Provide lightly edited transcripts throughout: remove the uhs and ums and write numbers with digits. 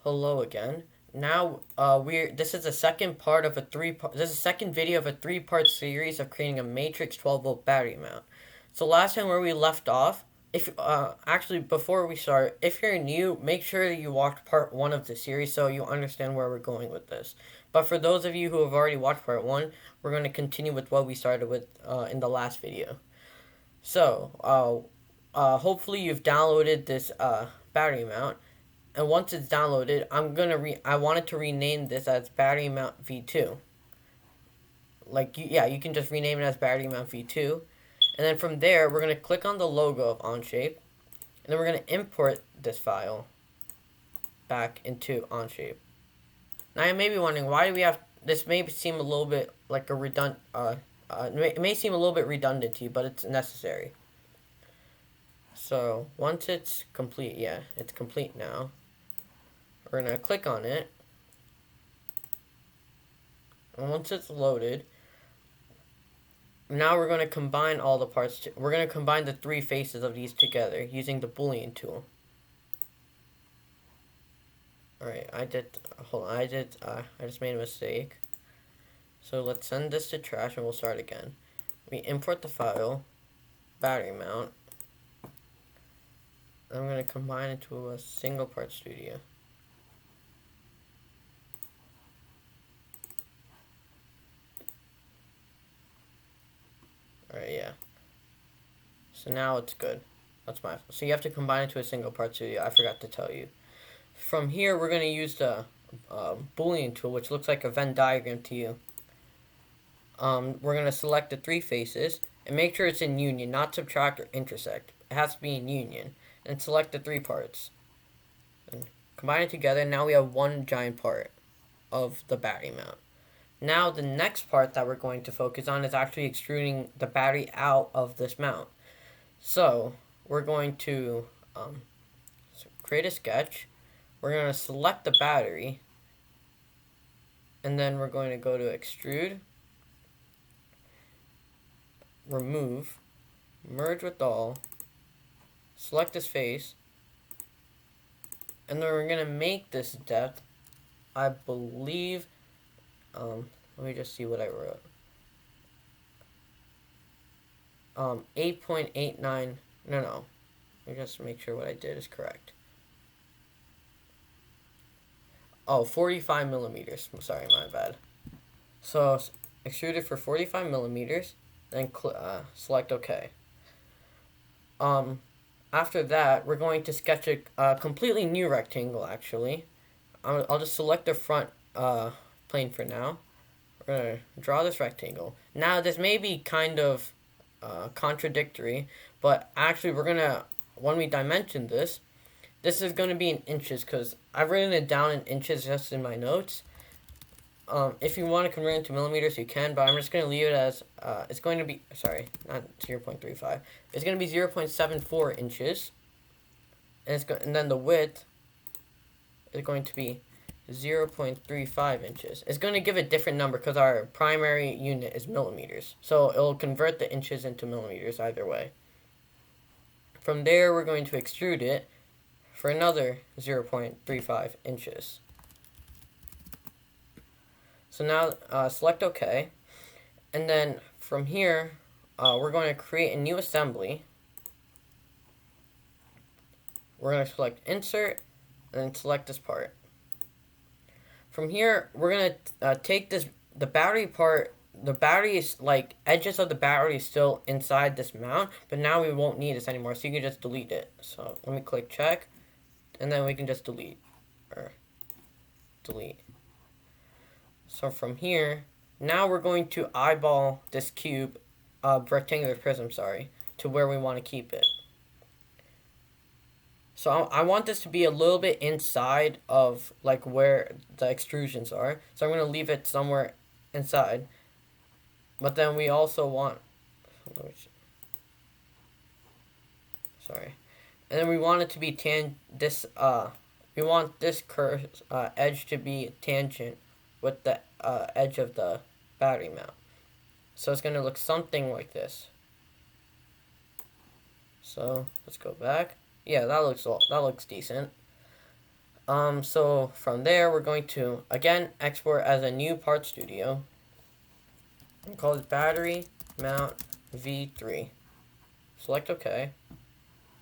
Hello again. Now, this is the second part of a this is the second video of a three-part series of creating a matrix 12-volt battery mount. So last time where we left off, if actually before we start, if you're new, make sure that you watch part one of the series so you understand where we're going with this. But for those of you who have already watched part one, we're going to continue with what we started with in the last video. So, hopefully you've downloaded this battery mount, and once it's downloaded, I wanted to rename this as battery mount V2. You can just rename it as battery mount V2, and then from there we're gonna click on the logo of OnShape, and then we're gonna import this file back into OnShape. Now you may be wondering, why do we have this? May seem a little bit like a redundant. It may seem a little bit redundant to you, but it's necessary. So once it's complete, it's complete now. We're going to click on it. And once it's loaded, now we're going to combine all the parts. We're going to combine the three faces of these together using the Boolean tool. Alright, I just made a mistake. So let's send this to trash and we'll start again. We import the file, battery mount. I'm going to combine it to a single part studio. Alright, yeah. So now it's good. So you have to combine it to a single part studio. I forgot to tell you. From here, we're going to use the Boolean tool, which looks like a Venn diagram to you. We're going to select the three faces and make sure it's in union, not subtract or intersect. It has to be in union. And select the three parts. And combine it together. Now we have one giant part of the battery mount. Now the next part that we're going to focus on is actually extruding the battery out of this mount. So we're going to create a sketch. We're going to select the battery. And then we're going to go to extrude, remove, merge with all, select this face, and then we're going to make this depth, I believe, let me just see what I wrote. 8.89, no. Let me just make sure what I did is correct. 45 millimeters. I'm sorry, my bad. So, extrude it for 45 millimeters, then select OK. After that, we're going to sketch a completely new rectangle, actually. I'll just select the front plane for now. We're going to draw this rectangle. Now, this may be kind of contradictory, but actually when we dimension this is going to be in inches because I've written it down in inches just in my notes. If you want to convert it into millimeters, you can, but I'm just going to leave it as, it's going to be, sorry, not 0.35. It's going to be 0.74 inches. And then the width is going to be 0.35 inches. It's going to give a different number because our primary unit is millimeters. So it'll convert the inches into millimeters either way. From there, we're going to extrude it for another 0.35 inches. So now select OK. And then from here, we're going to create a new assembly. We're going to select Insert and then select this part. From here, we're going to take the battery part. The battery is edges of the battery is still inside this mount, but now we won't need this anymore, so you can just delete it. So let me click check, and then we can just delete. So from here, now we're going to eyeball this cube, rectangular prism, to where we want to keep it. So I want this to be a little bit inside of where the extrusions are. So I'm going to leave it somewhere inside. But then we also want, and then we want it to be we want this curve edge to be tangent with the edge of the battery mount. So it's going to look something like this. So let's go back. Yeah, that looks decent. So from there, we're going to, again, export as a new part studio. And call it battery mount V3. Select OK.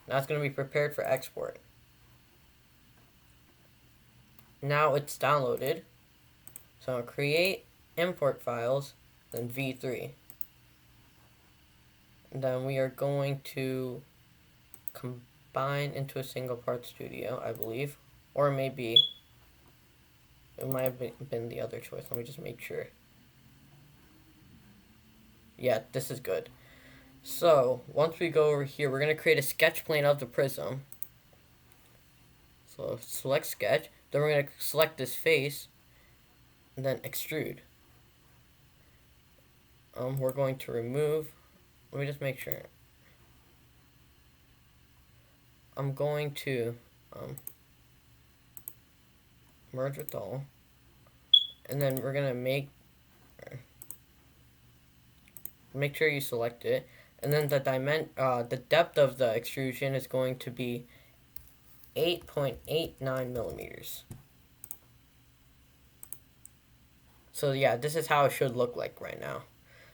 Now it's going to be prepared for export. Now it's downloaded. So create import files, then V3. And then we are going to combine into a single part studio, I believe. Or maybe it might have been the other choice. Let me just make sure. Yeah, this is good. So once we go over here, we're going to create a sketch plane of the prism. So select sketch. Then we're going to select this face. And then extrude. We're going to remove. Let me just make sure. I'm going to merge with all, and then we're gonna make sure you select it, and then the depth of the extrusion is going to be 8.89 millimeters. So yeah, this is how it should look like right now.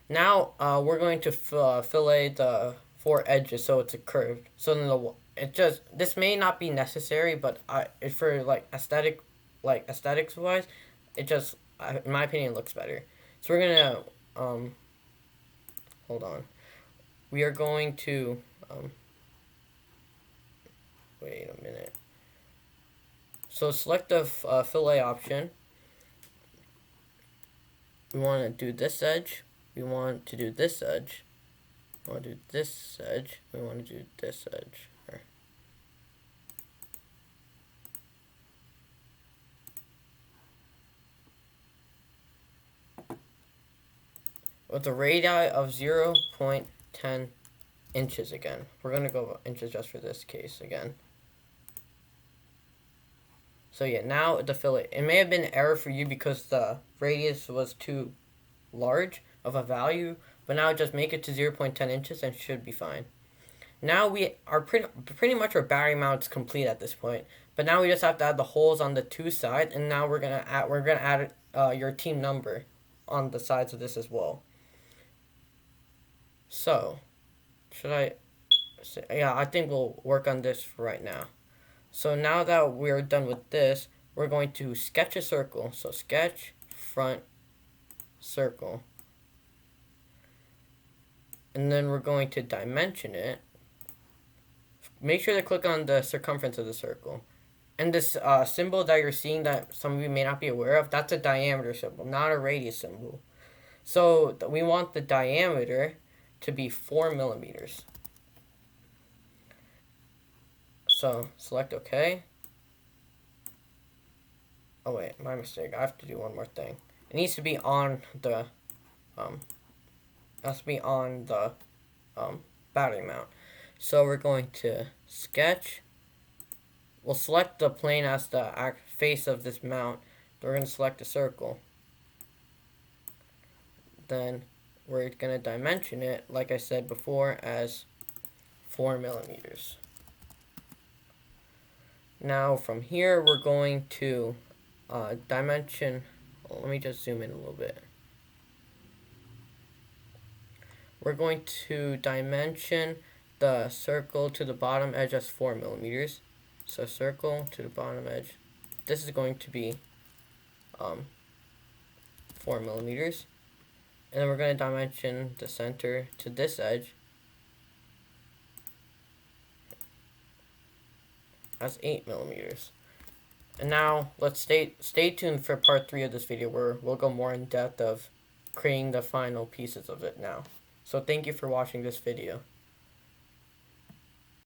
Now we're going to fillet the 4 edges so it's a curved. So then this may not be necessary, but for like aesthetics wise, it just in my opinion looks better. So we're gonna hold on. We are going to wait a minute. So select the fillet option. We want to do this edge. We want to do this edge. We want to do this edge. We want to do this edge. With a radii of 0.10 inches again. We're going to go inches just for this case again. So yeah, now the fillet. It may have been an error for you because the radius was too large of a value, but now just make it to 0.10 inches and should be fine. Now we are pretty much our battery mount's complete at this point. But now we just have to add the holes on the 2 sides, and now we're gonna add your team number on the sides of this as well. So, yeah, I think we'll work on this for right now. So now that we're done with this, we're going to sketch a circle. So sketch, front, circle. And then we're going to dimension it. Make sure to click on the circumference of the circle. And this symbol that you're seeing that some of you may not be aware of, that's a diameter symbol, not a radius symbol. So we want the diameter to be 4 millimeters. So select OK. Oh wait, my mistake. I have to do one more thing. It needs to be on the battery mount. So we're going to sketch. We'll select the plane as the face of this mount. We're going to select a circle. Then we're going to dimension it, like I said before, as 4 millimeters. Now from here, we're going to dimension. Let me just zoom in a little bit. We're going to dimension the circle to the bottom edge as 4 millimeters. So circle to the bottom edge. This is going to be 4 millimeters. And then we're going to dimension the center to this edge as 8 millimeters. And now let's stay tuned for part 3 of this video where we'll go more in depth of creating the final pieces of it now. So thank you for watching this video.